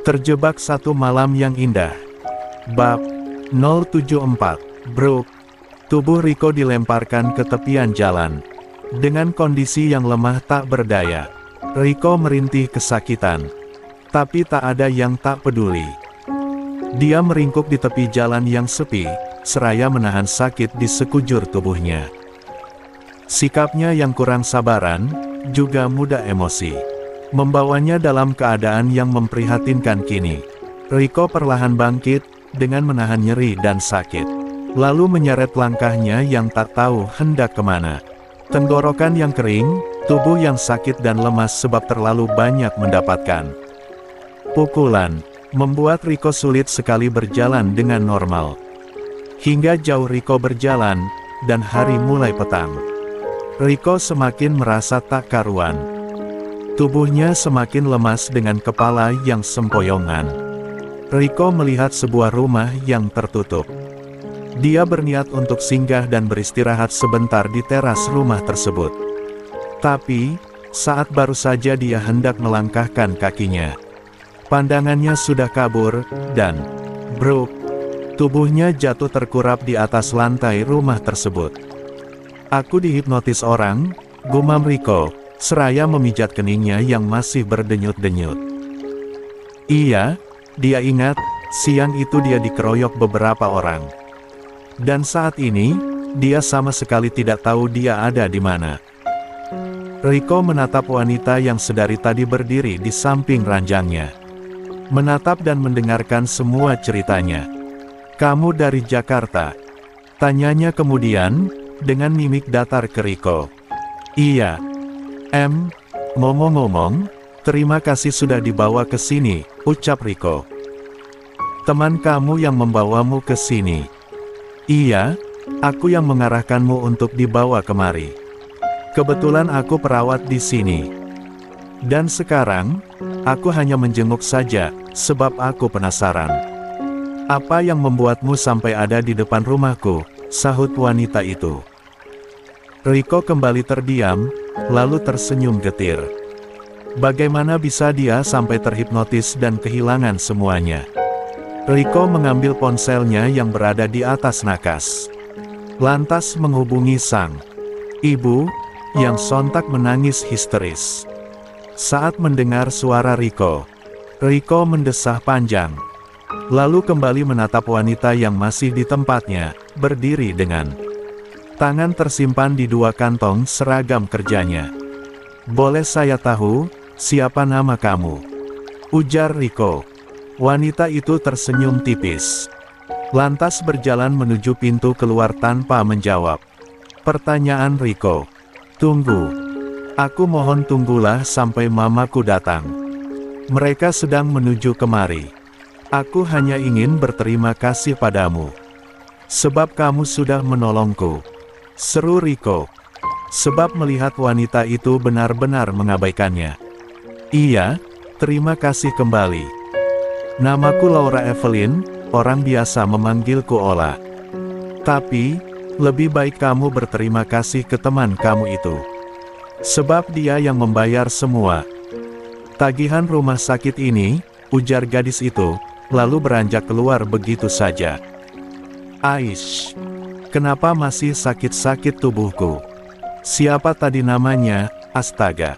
Terjebak satu malam yang indah. Bab 074. Brooke. Tubuh Rico dilemparkan ke tepian jalan. Dengan kondisi yang lemah tak berdaya, Rico merintih kesakitan. Tapi tak ada yang tak peduli. Dia meringkuk di tepi jalan yang sepi, seraya menahan sakit di sekujur tubuhnya. Sikapnya yang kurang sabaran, juga mudah emosi, membawanya dalam keadaan yang memprihatinkan kini. Rico perlahan bangkit, dengan menahan nyeri dan sakit. Lalu menyeret langkahnya yang tak tahu hendak kemana. Tenggorokan yang kering, tubuh yang sakit dan lemas sebab terlalu banyak mendapatkan pukulan, membuat Rico sulit sekali berjalan dengan normal. Hingga jauh Rico berjalan, dan hari mulai petang. Rico semakin merasa tak karuan. Tubuhnya semakin lemas dengan kepala yang sempoyongan. Rico melihat sebuah rumah yang tertutup. Dia berniat untuk singgah dan beristirahat sebentar di teras rumah tersebut. Tapi, saat baru saja dia hendak melangkahkan kakinya, pandangannya sudah kabur, dan Brooke, tubuhnya jatuh terkurap di atas lantai rumah tersebut. "Aku dihipnotis orang," gumam Rico, seraya memijat keningnya yang masih berdenyut-denyut. Iya, dia ingat, siang itu dia dikeroyok beberapa orang. Dan saat ini, dia sama sekali tidak tahu dia ada di mana. Rico menatap wanita yang sedari tadi berdiri di samping ranjangnya. Menatap dan mendengarkan semua ceritanya. "Kamu dari Jakarta?" tanyanya kemudian, dengan mimik datar ke Rico. "Iya. Ngomong-ngomong, terima kasih sudah dibawa ke sini," ucap Rico. "Teman kamu yang membawamu ke sini?" "Iya, aku yang mengarahkanmu untuk dibawa kemari. Kebetulan aku perawat di sini. Dan sekarang, aku hanya menjenguk saja, sebab aku penasaran." "Apa yang membuatmu sampai ada di depan rumahku?" sahut wanita itu. Rico kembali terdiam, lalu tersenyum getir. Bagaimana bisa dia sampai terhipnotis dan kehilangan semuanya? Rico mengambil ponselnya yang berada di atas nakas. Lantas menghubungi sang ibu, yang sontak menangis histeris. Saat mendengar suara Rico mendesah panjang. Lalu kembali menatap wanita yang masih di tempatnya, berdiri dengan tangan tersimpan di dua kantong seragam kerjanya. "Boleh saya tahu, siapa nama kamu?" ujar Rico. Wanita itu tersenyum tipis. Lantas berjalan menuju pintu keluar tanpa menjawab pertanyaan Rico. "Tunggu. Aku mohon tunggulah sampai mamaku datang. Mereka sedang menuju kemari. Aku hanya ingin berterima kasih padamu. Sebab kamu sudah menolongku," seru Rico. Sebab melihat wanita itu benar-benar mengabaikannya. "Iya, terima kasih kembali. Namaku Laura Evelyn, orang biasa memanggilku Ola. Tapi, lebih baik kamu berterima kasih ke teman kamu itu. Sebab dia yang membayar semua tagihan rumah sakit ini," ujar gadis itu, lalu beranjak keluar begitu saja. "Aish, kenapa masih sakit-sakit tubuhku? Siapa tadi namanya, astaga?"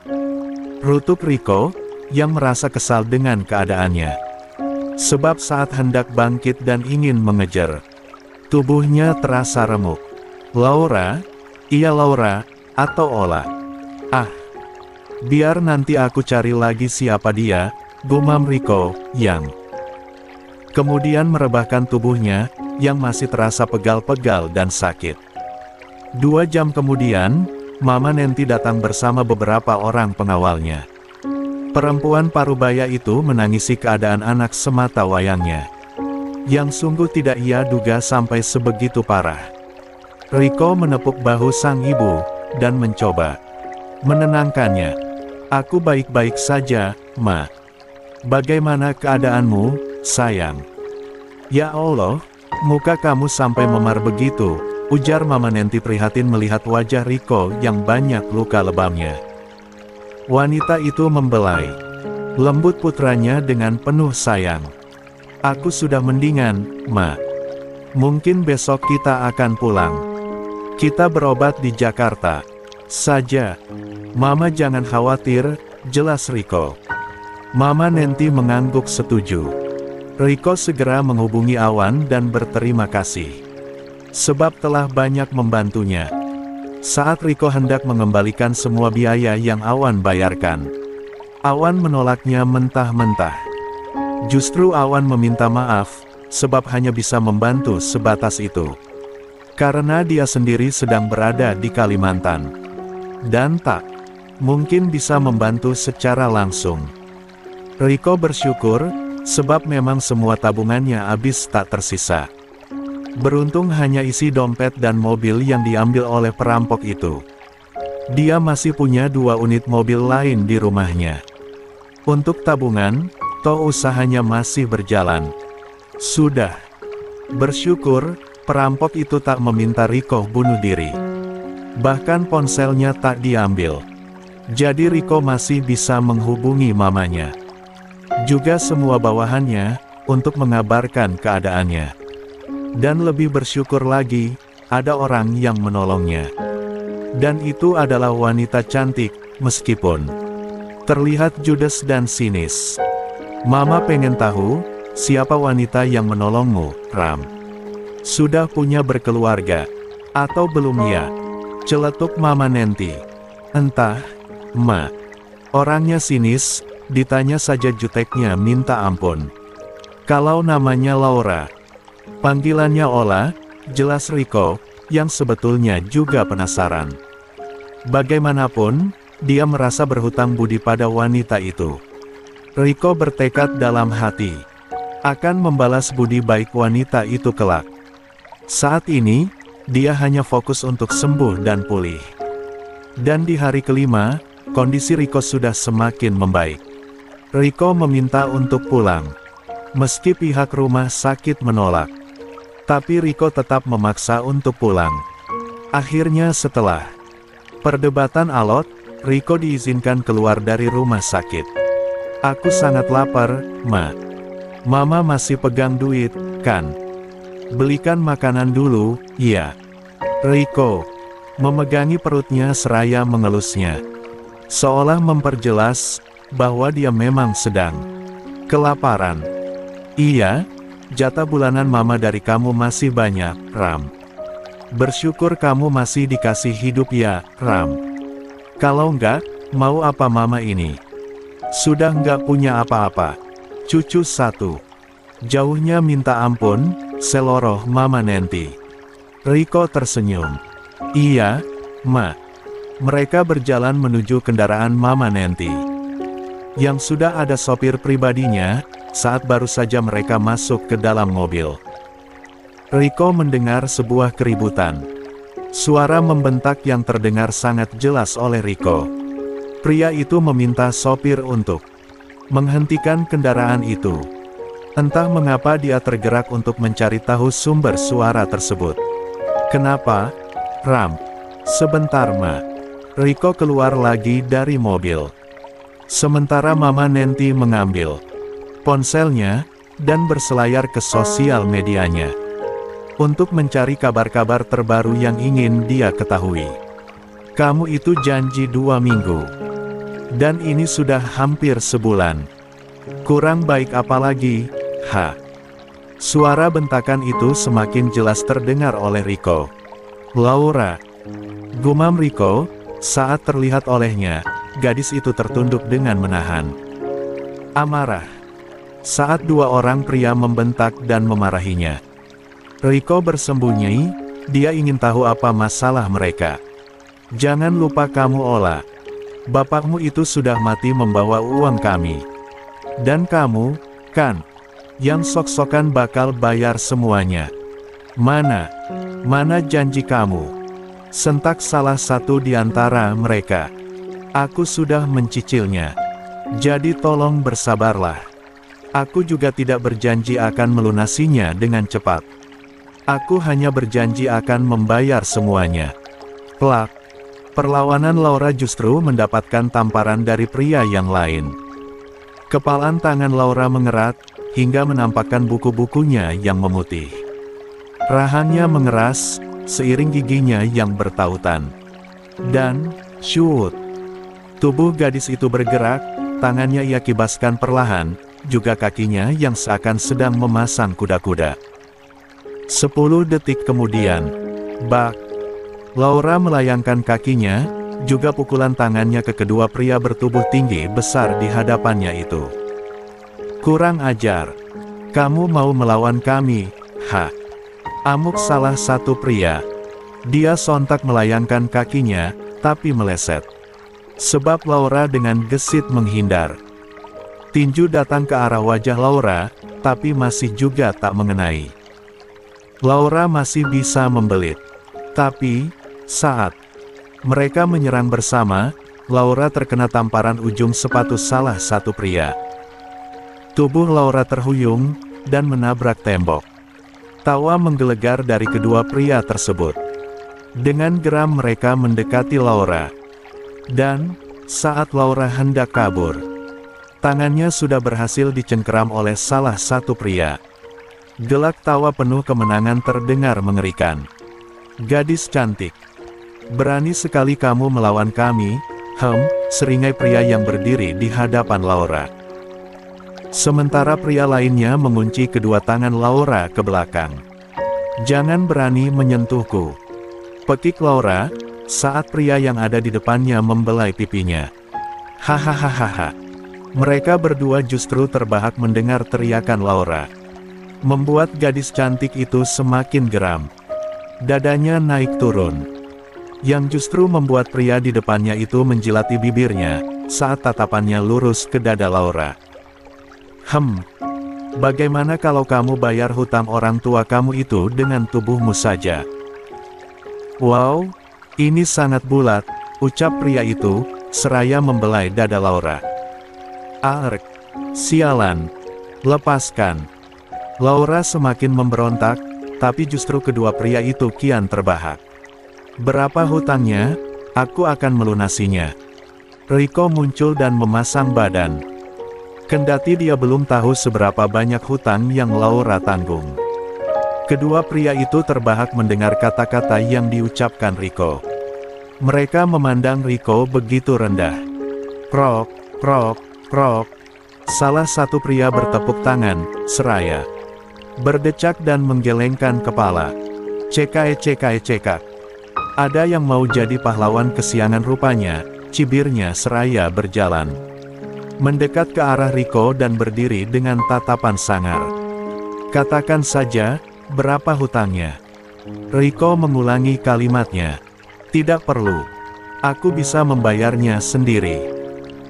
rutuk Rico, yang merasa kesal dengan keadaannya. Sebab saat hendak bangkit dan ingin mengejar, tubuhnya terasa remuk. "Laura? Iya Laura, atau Ola? Ah, biar nanti aku cari lagi siapa dia," gumam Rico, yang kemudian merebahkan tubuhnya, yang masih terasa pegal-pegal dan sakit. 2 jam kemudian, Mama Nanti datang bersama beberapa orang pengawalnya. Perempuan parubaya itu menangisi keadaan anak semata wayangnya, yang sungguh tidak ia duga sampai sebegitu parah. Rico menepuk bahu sang ibu, dan mencoba menenangkannya. "Aku baik-baik saja, Ma. Bagaimana keadaanmu, sayang?" "Ya Allah, muka kamu sampai memar begitu," ujar Mama Nanti prihatin melihat wajah Rico yang banyak luka lebamnya. Wanita itu membelai. Lembut putranya dengan penuh sayang. Aku sudah mendingan, Ma. Mungkin besok kita akan pulang. Kita berobat di Jakarta saja. Mama jangan khawatir, jelas Riko. Mama Nenti mengangguk setuju. Riko segera menghubungi Awan dan berterima kasih. Sebab telah banyak membantunya. Saat Riko hendak mengembalikan semua biaya yang Awan bayarkan, Awan menolaknya mentah-mentah. Justru Awan meminta maaf, sebab hanya bisa membantu sebatas itu. Karena dia sendiri sedang berada di Kalimantan. Dan tak mungkin bisa membantu secara langsung. Riko bersyukur, sebab memang semua tabungannya habis tak tersisa. Beruntung hanya isi dompet dan mobil yang diambil oleh perampok itu. Dia masih punya 2 unit mobil lain di rumahnya. Untuk tabungan, toh usahanya masih berjalan. Sudah. Bersyukur, perampok itu tak meminta Riko bunuh diri. Bahkan ponselnya tak diambil. Jadi Riko masih bisa menghubungi mamanya. Juga semua bawahannya, untuk mengabarkan keadaannya. Dan lebih bersyukur lagi, ada orang yang menolongnya. Dan itu adalah wanita cantik, meskipun terlihat judes dan sinis. Mama pengen tahu, siapa wanita yang menolongmu, Ram? Sudah punya berkeluarga? Atau belum ya? Celetuk Mama Nenti. Entah, Ma. Orangnya sinis, ditanya saja juteknya minta ampun. Kalau namanya Laura, panggilannya Ola, jelas Riko, yang sebetulnya juga penasaran. Bagaimanapun, dia merasa berhutang budi pada wanita itu. Riko bertekad dalam hati, akan membalas budi baik wanita itu kelak. Saat ini, dia hanya fokus untuk sembuh dan pulih. Dan di hari kelima, kondisi Riko sudah semakin membaik. Riko meminta untuk pulang. Meski pihak rumah sakit menolak. Tapi Riko tetap memaksa untuk pulang. Akhirnya setelah perdebatan alot, Riko diizinkan keluar dari rumah sakit. Aku sangat lapar, Ma. Mama masih pegang duit, kan? Belikan makanan dulu, ya. Riko memegangi perutnya seraya mengelusnya. Seolah memperjelas bahwa dia memang sedang kelaparan. Iya, jatah bulanan Mama dari kamu masih banyak, Ram. Bersyukur kamu masih dikasih hidup ya, Ram. Kalau enggak, mau apa Mama ini? Sudah enggak punya apa-apa. Cucu satu. Jauhnya minta ampun, seloroh Mama Nenti. Riko tersenyum. Iya, Ma. Mereka berjalan menuju kendaraan Mama Nenti. Yang sudah ada sopir pribadinya, saat baru saja mereka masuk ke dalam mobil. Riko mendengar sebuah keributan. Suara membentak yang terdengar sangat jelas oleh Riko. Pria itu meminta sopir untuk menghentikan kendaraan itu. Entah mengapa dia tergerak untuk mencari tahu sumber suara tersebut. Kenapa? Ram. Sebentar, Ma. Riko keluar lagi dari mobil. Sementara Mama Nenti mengambil ponselnya dan berselayar ke sosial medianya untuk mencari kabar-kabar terbaru yang ingin dia ketahui. Kamu itu janji 2 minggu. Dan ini sudah hampir sebulan. Kurang baik apalagi, ha. Suara bentakan itu semakin jelas terdengar oleh Riko. Laura. Gumam Riko, saat terlihat olehnya, gadis itu tertunduk dengan menahan amarah. Saat 2 orang pria membentak dan memarahinya. Riko bersembunyi, dia ingin tahu apa masalah mereka. Jangan lupa kamu Ola. Bapakmu itu sudah mati membawa uang kami. Dan kamu, kan, yang sok-sokan bakal bayar semuanya. Mana janji kamu? Sentak salah satu di antara mereka. Aku sudah mencicilnya. Jadi tolong bersabarlah. Aku juga tidak berjanji akan melunasinya dengan cepat. Aku hanya berjanji akan membayar semuanya. Plak. Perlawanan Laura justru mendapatkan tamparan dari pria yang lain. Kepalan tangan Laura mengerat, hingga menampakkan buku-bukunya yang memutih. Rahangnya mengeras, seiring giginya yang bertautan. Dan, shoot! Tubuh gadis itu bergerak, tangannya ia kibaskan perlahan, juga kakinya yang seakan sedang memasang kuda-kuda. 10 detik kemudian, bak! Laura melayangkan kakinya, juga pukulan tangannya ke kedua pria bertubuh tinggi besar di hadapannya itu. Kurang ajar! Kamu mau melawan kami, ha? Amuk salah satu pria. Dia sontak melayangkan kakinya, tapi meleset. Sebab Laura dengan gesit menghindar. Tinju datang ke arah wajah Laura, tapi masih juga tak mengenai. Laura masih bisa membelit. Tapi, saat mereka menyerang bersama, Laura terkena tamparan ujung sepatu salah satu pria. Tubuh Laura terhuyung, dan menabrak tembok. Tawa menggelegar dari kedua pria tersebut. Dengan geram mereka mendekati Laura. Dan, saat Laura hendak kabur, tangannya sudah berhasil dicengkeram oleh salah satu pria. Gelak tawa penuh kemenangan terdengar mengerikan. Gadis cantik, berani sekali kamu melawan kami, seringai pria yang berdiri di hadapan Laura. Sementara pria lainnya mengunci kedua tangan Laura ke belakang. Jangan berani menyentuhku, pekik Laura, saat pria yang ada di depannya membelai pipinya. Hahaha. Mereka berdua justru terbahak mendengar teriakan Laura. Membuat gadis cantik itu semakin geram. Dadanya naik turun. Yang justru membuat pria di depannya itu menjilati bibirnya, saat tatapannya lurus ke dada Laura. Bagaimana kalau kamu bayar hutang orang tua kamu itu dengan tubuhmu saja? Wow, ini sangat bulat, ucap pria itu, seraya membelai dada Laura. Ark, sialan, lepaskan. Laura semakin memberontak, tapi justru kedua pria itu kian terbahak. Berapa hutangnya? Aku akan melunasinya. Rico muncul dan memasang badan. Kendati dia belum tahu seberapa banyak hutang yang Laura tanggung. Kedua pria itu terbahak mendengar kata-kata yang diucapkan Rico. Mereka memandang Rico begitu rendah. Krok, krok, krok. Salah satu pria bertepuk tangan, seraya berdecak dan menggelengkan kepala. Cekak. Ada yang mau jadi pahlawan kesiangan rupanya, cibirnya seraya berjalan. Mendekat ke arah Rico dan berdiri dengan tatapan sangar. Katakan saja, berapa hutangnya? Rico mengulangi kalimatnya. Tidak perlu. Aku bisa membayarnya sendiri.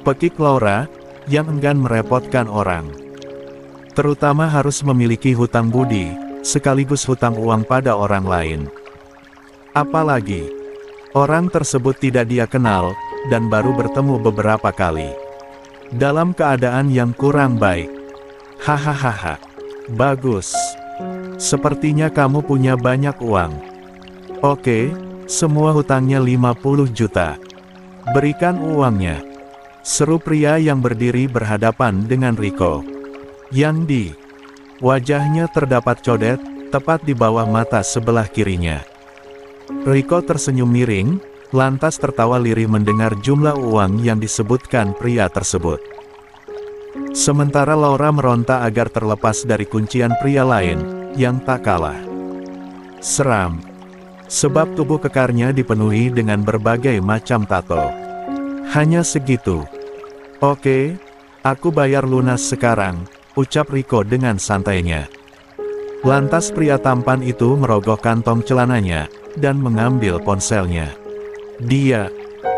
Pekik Laura, yang enggan merepotkan orang. Terutama harus memiliki hutang budi, sekaligus hutang uang pada orang lain. Apalagi, orang tersebut tidak dia kenal, dan baru bertemu beberapa kali. Dalam keadaan yang kurang baik. Hahaha. Bagus. Sepertinya kamu punya banyak uang. Oke, semua hutangnya 50 juta. Berikan uangnya. Seru pria yang berdiri berhadapan dengan Rico. Yang di wajahnya terdapat codet, tepat di bawah mata sebelah kirinya. Rico tersenyum miring, lantas tertawa lirih mendengar jumlah uang yang disebutkan pria tersebut. Sementara Laura meronta agar terlepas dari kuncian pria lain, yang tak kalah seram. Sebab tubuh kekarnya dipenuhi dengan berbagai macam tato. Hanya segitu. Oke, aku bayar lunas sekarang, ucap Rico dengan santainya. Lantas pria tampan itu merogoh kantong celananya, dan mengambil ponselnya. Dia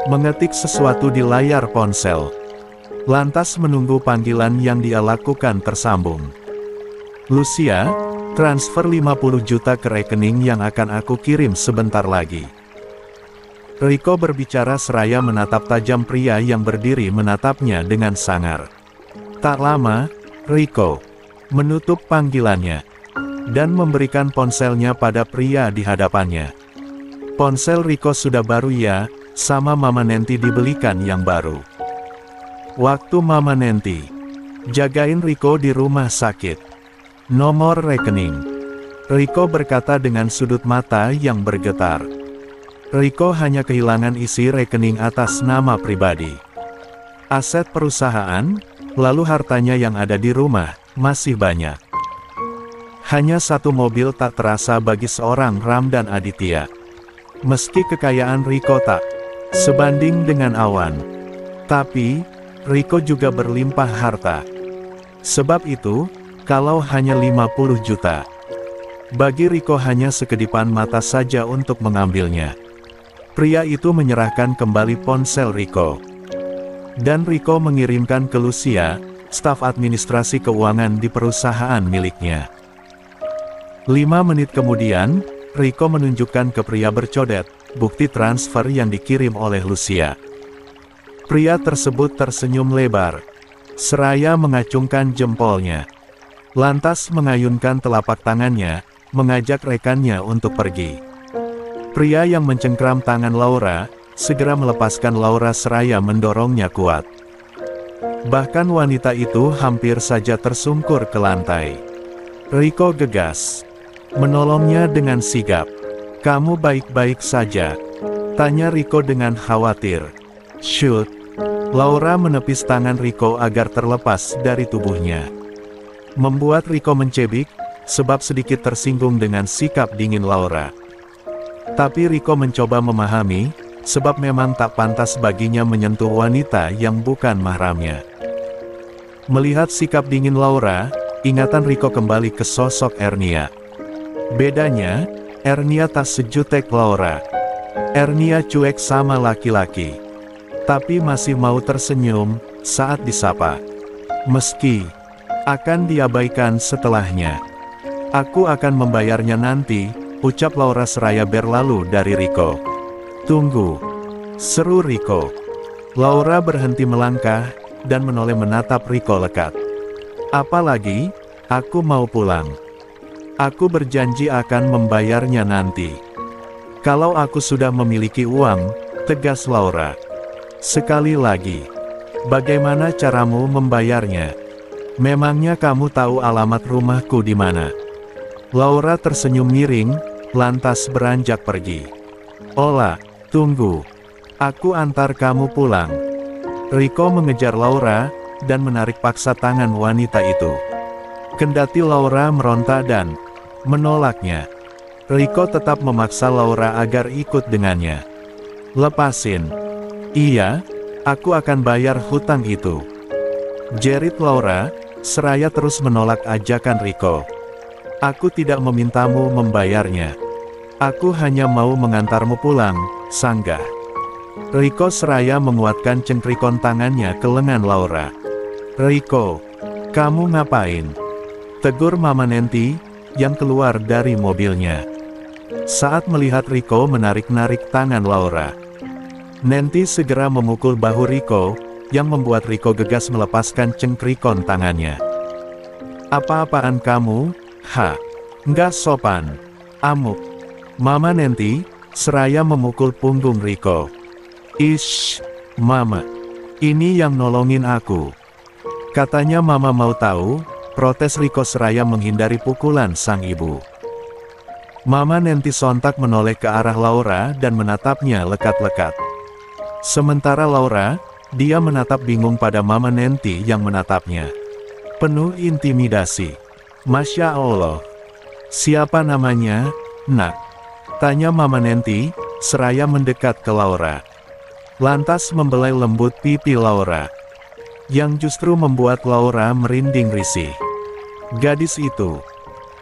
mengetik sesuatu di layar ponsel. Lantas menunggu panggilan yang dia lakukan tersambung. Lucia, transfer 50 juta ke rekening yang akan aku kirim sebentar lagi. Rico berbicara seraya menatap tajam pria yang berdiri menatapnya dengan sangar. Tak lama, Rico menutup panggilannya dan memberikan ponselnya pada pria di hadapannya. Ponsel Rico sudah baru ya, sama Mama Nanti dibelikan yang baru. Waktu Mama Nanti Jagain Riko di rumah sakit. Nomor rekening. Riko berkata dengan sudut mata yang bergetar. Riko hanya kehilangan isi rekening atas nama pribadi. Aset perusahaan, lalu hartanya yang ada di rumah, masih banyak. Hanya satu mobil tak terasa bagi seorang Ramdan Aditya. Meski kekayaan Riko tak sebanding dengan awan, tapi Riko juga berlimpah harta. Sebab itu, kalau hanya 50 juta, bagi Riko hanya sekedipan mata saja untuk mengambilnya. Pria itu menyerahkan kembali ponsel Riko. Dan Riko mengirimkan ke Lucia, staf administrasi keuangan di perusahaan miliknya. 5 menit kemudian, Riko menunjukkan ke pria bercodet, bukti transfer yang dikirim oleh Lucia. Pria tersebut tersenyum lebar, seraya mengacungkan jempolnya. Lantas mengayunkan telapak tangannya, mengajak rekannya untuk pergi. Pria yang mencengkram tangan Laura, segera melepaskan Laura seraya mendorongnya kuat. Bahkan wanita itu hampir saja tersungkur ke lantai. Riko gegas, menolongnya dengan sigap. "Kamu baik-baik saja?" tanya Riko dengan khawatir. "Shoot." Laura menepis tangan Riko agar terlepas dari tubuhnya. Membuat Riko mencebik, sebab sedikit tersinggung dengan sikap dingin Laura. Tapi Riko mencoba memahami, sebab memang tak pantas baginya menyentuh wanita yang bukan mahramnya. Melihat sikap dingin Laura, ingatan Riko kembali ke sosok Ernia. Bedanya, Ernia tak sejutek Laura. Ernia cuek sama laki-laki, tapi masih mau tersenyum saat disapa. Meski akan diabaikan setelahnya. "Aku akan membayarnya nanti," ucap Laura seraya berlalu dari Riko. "Tunggu," seru Riko. Laura berhenti melangkah, dan menoleh menatap Riko lekat. "Apalagi, aku mau pulang. Aku berjanji akan membayarnya nanti." "Kalau aku sudah memiliki uang," tegas Laura. "Sekali lagi, bagaimana caramu membayarnya? Memangnya kamu tahu alamat rumahku di mana?" Laura tersenyum miring, lantas beranjak pergi. "Ola, tunggu. Aku antar kamu pulang." Riko mengejar Laura, dan menarik paksa tangan wanita itu. Kendati Laura meronta dan menolaknya, Riko tetap memaksa Laura agar ikut dengannya. "Lepasin." "Iya, aku akan bayar hutang itu," jerit Laura, seraya terus menolak ajakan Riko. "Aku tidak memintamu membayarnya. Aku hanya mau mengantarmu pulang," sanggah. Riko seraya menguatkan cengkrikan tangannya ke lengan Laura. "Riko, kamu ngapain?" tegur Mama Nenti, yang keluar dari mobilnya. Saat melihat Riko menarik-narik tangan Laura, Nenti segera memukul bahu Riko, yang membuat Riko gegas melepaskan cengkrikan tangannya. "Apa-apaan kamu? Nggak sopan. Amuk." Mama Nenti seraya memukul punggung Riko. "Ish, Mama. Ini yang nolongin aku." Katanya Mama mau tahu, protes Riko seraya menghindari pukulan sang ibu. Mama Nenti sontak menoleh ke arah Laura dan menatapnya lekat-lekat. Sementara Laura, dia menatap bingung pada Mama Nenti yang menatapnya. Penuh intimidasi. "Masya Allah. Siapa namanya, Nak?" tanya Mama Nenti, seraya mendekat ke Laura. Lantas membelai lembut pipi Laura, yang justru membuat Laura merinding risih. Gadis itu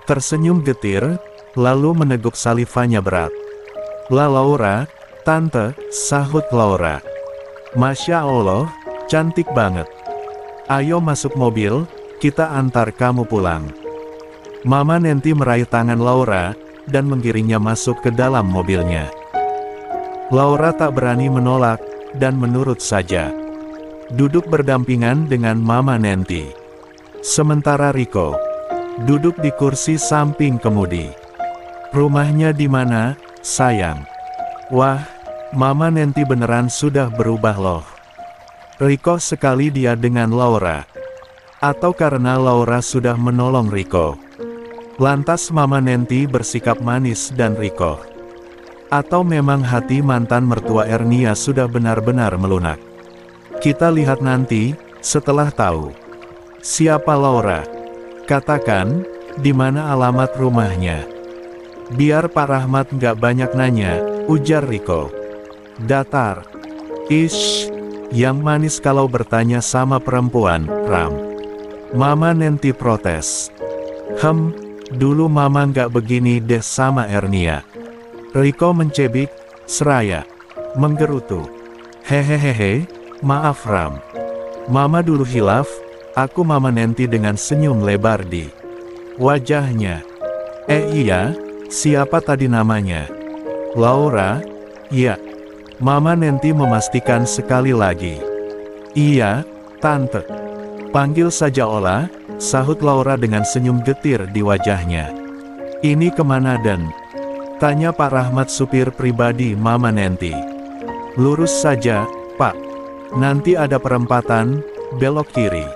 tersenyum getir, lalu meneguk salivanya berat. "Lah Laura, Tante," sahut Laura. "Masya Allah, cantik banget. Ayo masuk mobil, kita antar kamu pulang." Mama Nenti meraih tangan Laura, dan menggiringnya masuk ke dalam mobilnya. Laura tak berani menolak, dan menurut saja. Duduk berdampingan dengan Mama Nenti. Sementara Riko duduk di kursi samping kemudi. "Rumahnya di mana, sayang?" "Wah, Mama Nenti beneran sudah berubah loh." Riko sekali dia dengan Laura. Atau karena Laura sudah menolong Rico? Lantas Mama Nanti bersikap manis dan Rico? Atau memang hati mantan mertua Ernia sudah benar-benar melunak? Kita lihat nanti, setelah tahu siapa Laura. Katakan, di mana alamat rumahnya? Biar Pak Rahmat nggak banyak nanya, ujar Rico. Datar. Ish, yang manis kalau bertanya sama perempuan, Ram. Mama Nanti protes. Dulu Mama nggak begini deh sama Ernia. Rico mencebik, seraya menggerutu. Hehehehe, maaf Ram. Mama dulu hilaf, aku Mama Nanti dengan senyum lebar di wajahnya. Iya, siapa tadi namanya? Laura? Iya. Mama Nanti memastikan sekali lagi. Iya, Tante. Panggil saja Ola, sahut Laura dengan senyum getir di wajahnya. Ini kemana Den? Tanya Pak Rahmat supir pribadi Mama Nanti. Lurus saja, Pak. Nanti ada perempatan, belok kiri.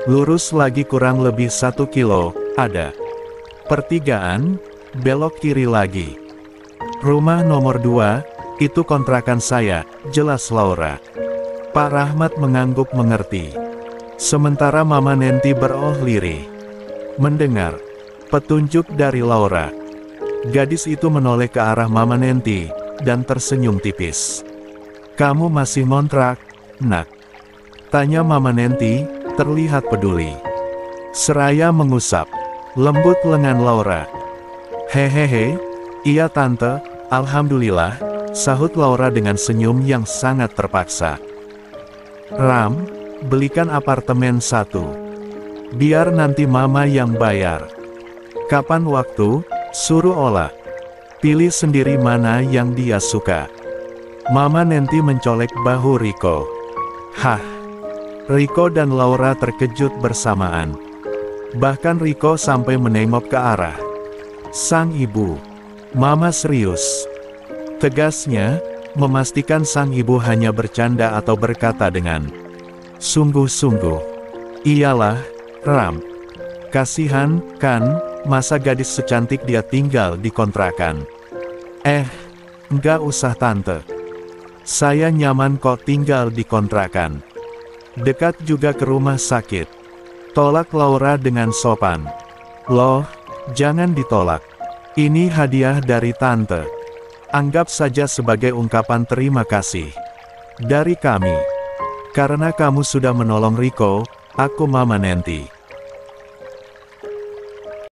Lurus lagi kurang lebih 1 kilo, ada pertigaan, belok kiri lagi. Rumah nomor 2, itu kontrakan saya, jelas Laura. Pak Rahmat mengangguk mengerti. Sementara Mama Nanti beroh lirih mendengar petunjuk dari Laura. Gadis itu menoleh ke arah Mama Nanti, dan tersenyum tipis. Kamu masih ngontrak, Nak? Tanya Mama Nanti, terlihat peduli. Seraya mengusap lembut lengan Laura. Hehehe, iya Tante, Alhamdulillah, sahut Laura dengan senyum yang sangat terpaksa. Ram, belikan apartemen 1. Biar nanti Mama yang bayar. Kapan waktu? Suruh Ola. Pilih sendiri mana yang dia suka. Mama Nanti mencolek bahu Rico. Hah. Rico dan Laura terkejut bersamaan. Bahkan Rico sampai menengok ke arah sang ibu. Mama serius. Tegasnya, memastikan sang ibu hanya bercanda atau berkata dengan sungguh-sungguh. Iyalah, Ram. Kasihan, kan, masa gadis secantik dia tinggal di kontrakan. Enggak usah Tante. Saya nyaman kok tinggal di kontrakan. Dekat juga ke rumah sakit. Tolak Laura dengan sopan. Loh, jangan ditolak. Ini hadiah dari Tante. Anggap saja sebagai ungkapan terima kasih dari kami. Karena kamu sudah menolong Rico, aku Mama Nanti.